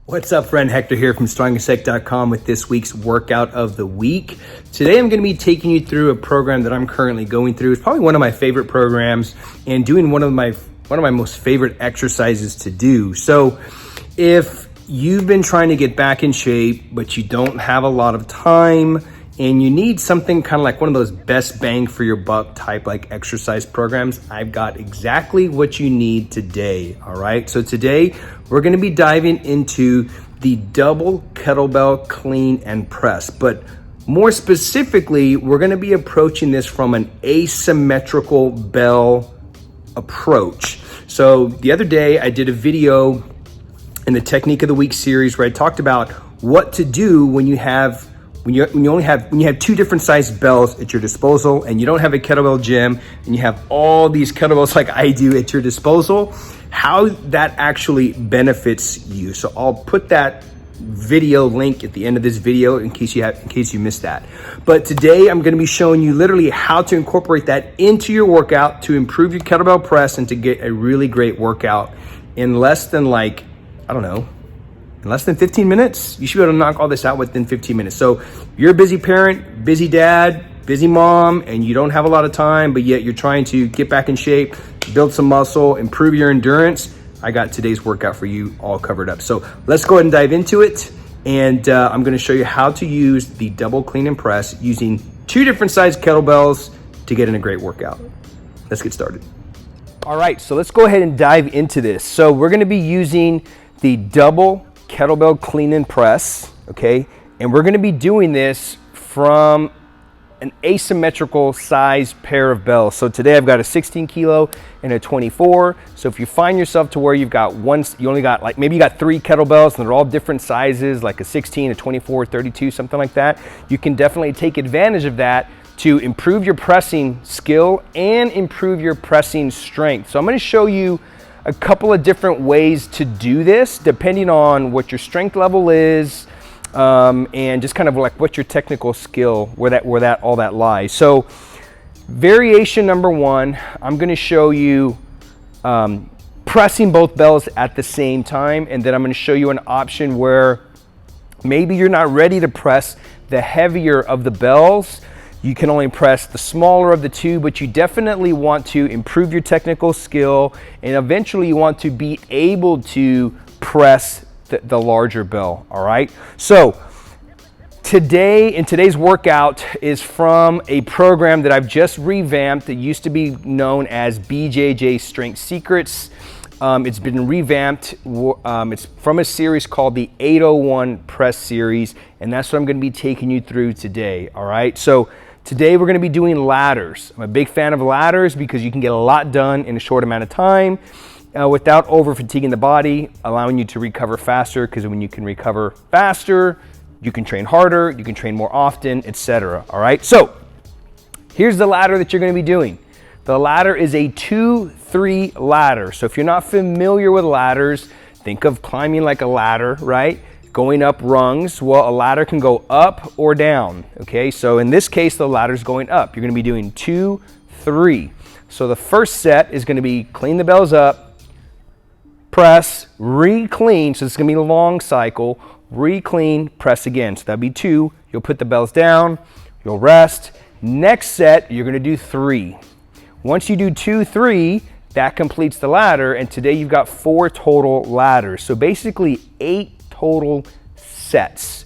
What's up, friend? Hector here from 𝗀𝗏𝗃.com with this week's workout of the week. Today I'm going to be taking you through a program that I'm currently going through. It's probably one of my favorite programs and doing one of my most favorite exercises to do. So if you've been trying to get back in shape, but you don't have a lot of time and you need something kind of like one of those best bang for your buck type like exercise programs, I've got exactly what you need today. All right. So today we're going to be diving into the double kettlebell clean and press, but more specifically, we're going to be approaching this from an asymmetrical bell approach. So the other day I did a video in the Technique of the Week series where I talked about what to do when you have two different sized bells at your disposal and you don't have a kettlebell gym and you have all these kettlebells like I do at your disposal, how that actually benefits you. So I'll put that video link at the end of this video in case you missed that. But today I'm going to be showing you literally how to incorporate that into your workout to improve your kettlebell press and to get a really great workout in less than in less than 15 minutes. You should be able to knock all this out within 15 minutes. So you're a busy parent, busy dad, busy mom, and you don't have a lot of time, but yet you're trying to get back in shape, build some muscle, improve your endurance. I got today's workout for you all covered up. So let's go ahead and dive into it. And I'm gonna show you how to use the double clean and press using two different size kettlebells to get in a great workout. Let's get started. All right, so let's go ahead and dive into this. So we're gonna be using the double kettlebell clean and press, okay? And we're gonna be doing this from an asymmetrical size pair of bells. So today I've got a 16 kilo and a 24. So if you find yourself to where you've got maybe you got three kettlebells and they're all different sizes, like a 16, a 24, 32, something like that, you can definitely take advantage of that to improve your pressing skill and improve your pressing strength. So I'm gonna show you a couple of different ways to do this depending on what your strength level is and just kind of like what your technical skill, where all that lies. So variation number one, I'm going to show you pressing both bells at the same time, and then I'm going to show you an option where maybe you're not ready to press the heavier of the bells. You can only press the smaller of the two, but you definitely want to improve your technical skill, and eventually you want to be able to press the larger bell, all right? So today's workout is from a program that I've just revamped that used to be known as BJJ Strength Secrets. It's been revamped. It's from a series called the 801 Press Series, and that's what I'm gonna be taking you through today, all right? So today we're gonna be doing ladders. I'm a big fan of ladders because you can get a lot done in a short amount of time without over fatiguing the body, allowing you to recover faster, because when you can recover faster, you can train harder, you can train more often, etc. All right, so here's the ladder that you're gonna be doing. The ladder is a 2-3 ladder. So if you're not familiar with ladders, think of climbing like a ladder, right? Going up rungs. Well, a ladder can go up or down, okay? So in this case, the ladder's going up. You're gonna be doing 2, 3. So the first set is gonna be clean the bells up, press, re-clean, so it's gonna be a long cycle, re-clean, press again. So that'd be 2. You'll put the bells down, you'll rest. Next set, you're gonna do 3. Once you do 2, 3, that completes the ladder, and today you've got 4 total ladders. So basically 8 total sets.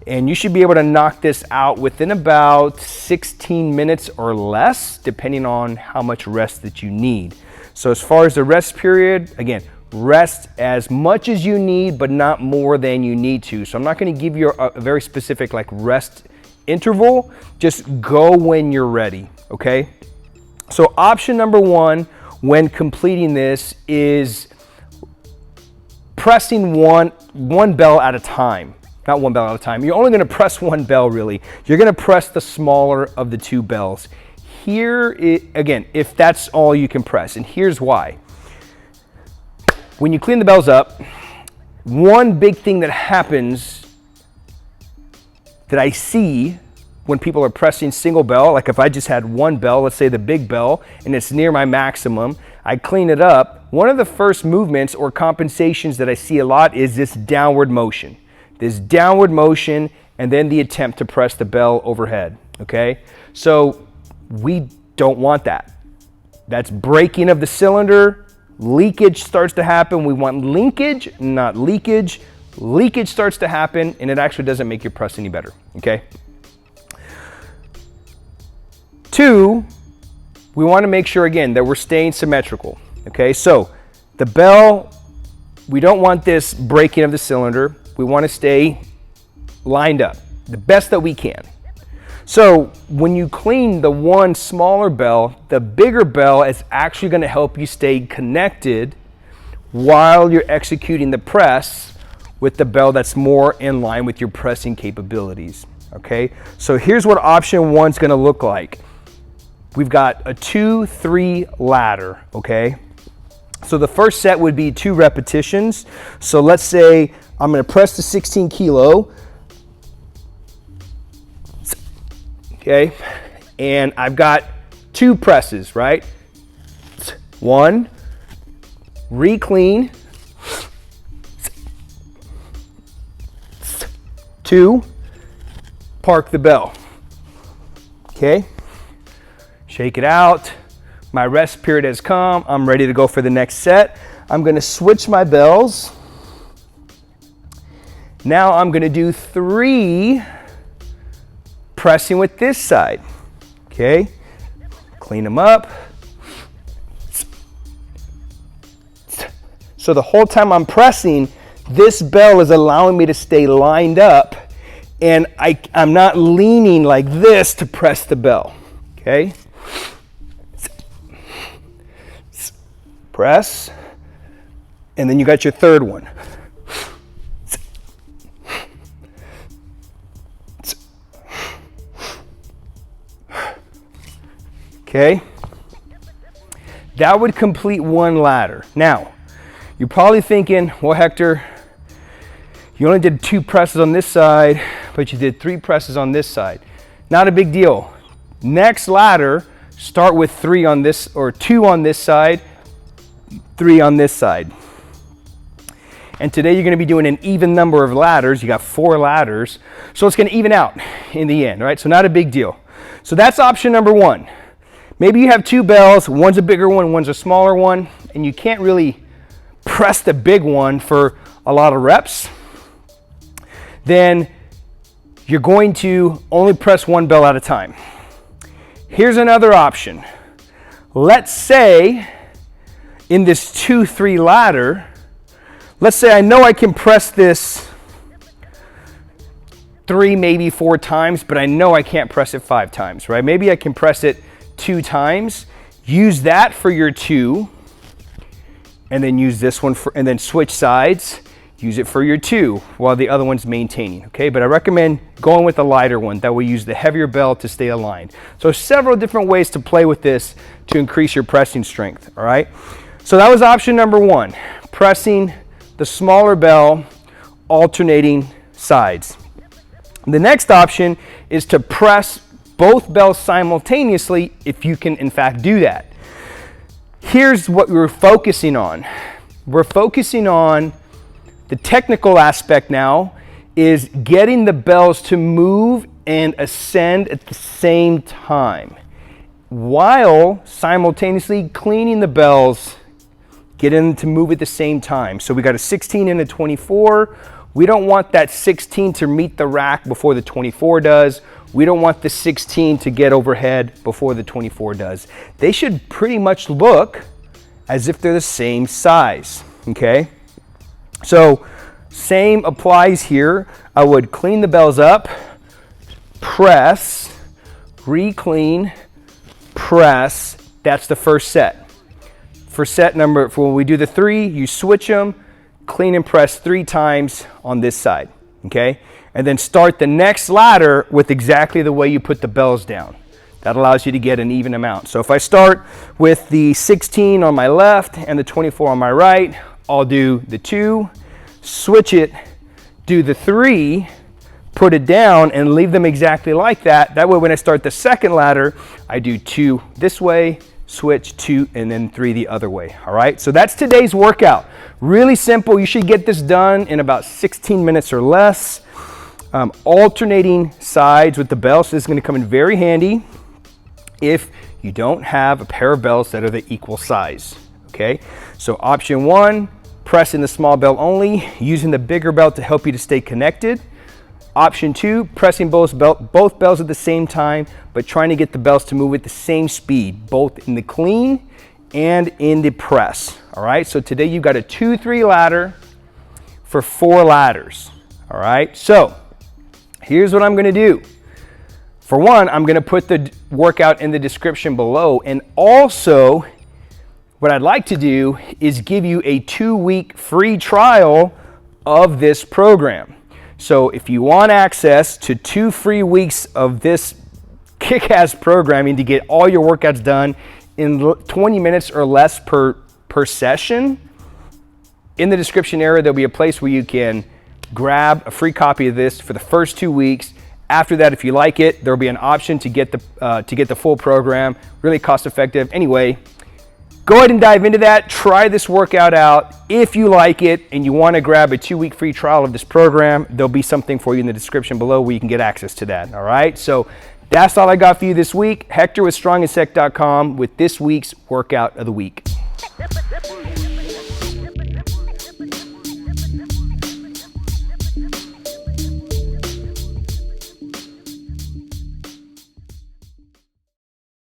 And you should be able to knock this out within about 16 minutes or less, depending on how much rest that you need. So as far as the rest period, again, rest as much as you need, but not more than you need to. So I'm not gonna give you a very specific like rest interval, just go when you're ready, okay? So option number one when completing this is pressing one bell at a time. Not one bell at a time. You're only gonna press one bell really. You're gonna press the smaller of the two bells. Again, if that's all you can press, and here's why. When you clean the bells up, one big thing that happens that I see when people are pressing single bell, like if I just had one bell, let's say the big bell, and it's near my maximum, I clean it up. One of the first movements or compensations that I see a lot is this downward motion. This downward motion and then the attempt to press the bell overhead, okay? So we don't want that. That's breaking of the cylinder. Leakage starts to happen. We want linkage, not leakage. Leakage starts to happen, and it actually doesn't make your press any better, okay? 2, we want to make sure, again, that we're staying symmetrical, okay? So the bell, we don't want this breaking of the cylinder. We want to stay lined up the best that we can. So when you clean the one smaller bell, the bigger bell is actually going to help you stay connected while you're executing the press with the bell that's more in line with your pressing capabilities, okay? So here's what option 1 is going to look like. We've got a 2-3 ladder, okay? So the first set would be 2 repetitions. So let's say I'm going to press the 16 kilo, okay? And I've got 2 presses, right? 1, re-clean. 2, park the bell, okay? Shake it out. My rest period has come. I'm ready to go for the next set. I'm going to switch my bells. Now I'm going to do 3 pressing with this side, okay? Clean them up. So the whole time I'm pressing, this bell is allowing me to stay lined up, and I'm not leaning like this to press the bell, okay? Press, and then you got your third one. Okay? That would complete 1 ladder. Now, you're probably thinking, well, Hector, you only did 2 presses on this side, but you did 3 presses on this side. Not a big deal. Next ladder, start with 3 on this, or 2 on this side, 3 on this side. And today you're going to be doing an even number of ladders. You got 4 ladders. So it's going to even out in the end, right? So not a big deal. So that's option number 1. Maybe you have 2 bells, one's a bigger one, one's a smaller one, and you can't really press the big one for a lot of reps. Then you're going to only press 1 bell at a time. Here's another option. Let's say in this 2-3 ladder, let's say I know I can press this 3, maybe 4 times, but I know I can't press it 5 times, right? Maybe I can press it 2 times, use that for your 2, and then use this one for, and then switch sides, use it for your 2 while the other one's maintaining, okay? But I recommend going with the lighter one that will use the heavier bell to stay aligned. So several different ways to play with this to increase your pressing strength, all right? So that was option number 1, pressing the smaller bell, alternating sides. The next option is to press both bells simultaneously if you can in fact do that. Here's what we're focusing on. We're focusing on the technical aspect now is getting the bells to move and ascend at the same time while simultaneously cleaning the bells, getting them to move at the same time. So we got a 16 and a 24. We don't want that 16 to meet the rack before the 24 does. We don't want the 16 to get overhead before the 24 does. They should pretty much look as if they're the same size, okay? So same applies here. I would clean the bells up, press, re-clean, press. That's the first set. For set number, for when we do the 3, you switch them, clean and press 3 times on this side, okay? And then start the next ladder with exactly the way you put the bells down. That allows you to get an even amount. So if I start with the 16 on my left and the 24 on my right, I'll do the 2, switch it, do the 3, put it down and leave them exactly like that. That way when I start the second ladder, I do 2 this way, switch 2, and then 3 the other way. All right, so that's today's workout. Really simple. You should get this done in about 16 minutes or less. Alternating sides with the bell, so this is going to come in very handy if you don't have a pair of bells that are the equal size. Okay, so option 1, pressing the small bell only, using the bigger bell to help you to stay connected. Option 2, pressing both bells at the same time, but trying to get the bells to move at the same speed, both in the clean and in the press. All right, so today you've got a 2-3 ladder for 4 ladders. All right, so here's what I'm going to do. For one, I'm going to put the workout in the description below, and also what I'd like to do is give you a 2-week free trial of this program. So if you want access to 2 free weeks of this kick-ass programming to get all your workouts done in 20 minutes or less per session, in the description area there'll be a place where you can grab a free copy of this for the first 2 weeks. After that, if you like it, there'll be an option to get the full program. Really cost effective. Anyway, go ahead and dive into that. Try this workout out. If you like it and you want to grab a 2-week free trial of this program, there'll be something for you in the description below where you can get access to that. All right, so that's all I got for you this week. Hector with 𝗏𝗏𝗃.com with this week's workout of the week.